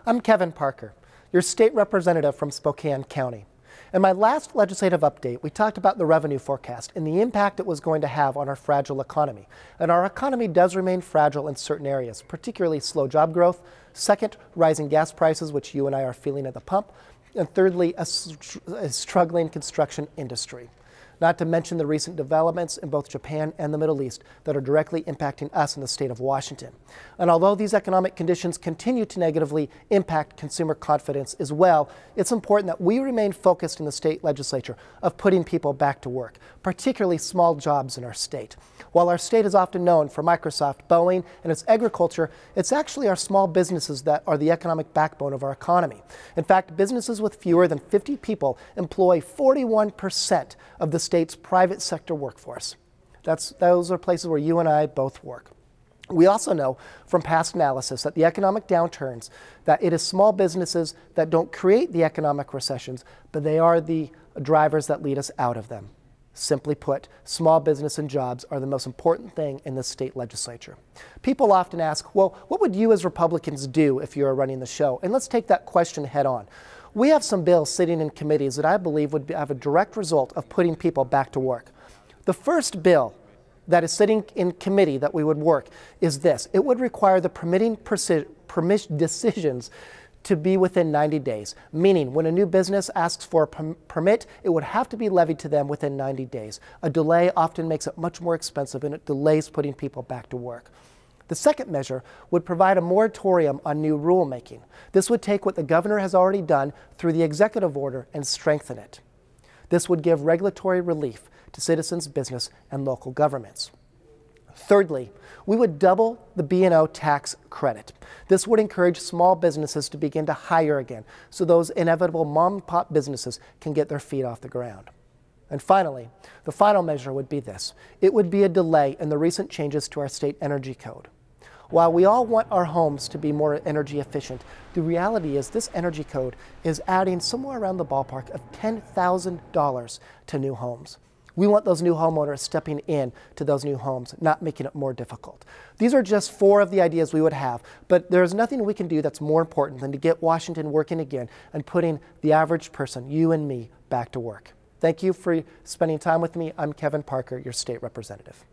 I'm Kevin Parker, your state representative from Spokane County. In my last legislative update, we talked about the revenue forecast and the impact it was going to have on our fragile economy. And our economy does remain fragile in certain areas, particularly slow job growth, second, rising gas prices, which you and I are feeling at the pump, and thirdly, a struggling construction industry. Not to mention the recent developments in both Japan and the Middle East that are directly impacting us in the state of Washington. And although these economic conditions continue to negatively impact consumer confidence as well, it's important that we remain focused in the state legislature of putting people back to work, particularly small jobs in our state. While our state is often known for Microsoft, Boeing, and its agriculture, it's actually our small businesses that are the economic backbone of our economy. In fact, businesses with fewer than 50 people employ 41% of the state's private sector workforce. Those are places where you and I both work. We also know from past analysis that the economic downturns, that it is small businesses that don't create the economic recessions, but they are the drivers that lead us out of them. Simply put, small business and jobs are the most important thing in the state legislature. People often ask, well, what would you as Republicans do if you were running the show? And let's take that question head on. We have some bills sitting in committees that I believe would have a direct result of putting people back to work. The first bill that is sitting in committee that we would work is this. It would require the permitting decisions to be within 90 days, meaning when a new business asks for a permit, it would have to be levied to them within 90 days. A delay often makes it much more expensive and it delays putting people back to work. The second measure would provide a moratorium on new rulemaking. This would take what the governor has already done through the executive order and strengthen it. This would give regulatory relief to citizens, business, and local governments. Thirdly, we would double the B&O tax credit. This would encourage small businesses to begin to hire again, so those inevitable mom-and-pop businesses can get their feet off the ground. And finally, the final measure would be this. It would be a delay in the recent changes to our state energy code. While we all want our homes to be more energy efficient, the reality is this energy code is adding somewhere around the ballpark of $10,000 to new homes. We want those new homeowners stepping in to those new homes, not making it more difficult. These are just 4 of the ideas we would have, but there's nothing we can do that's more important than to get Washington working again and putting the average person, you and me, back to work. Thank you for spending time with me. I'm Kevin Parker, your state representative.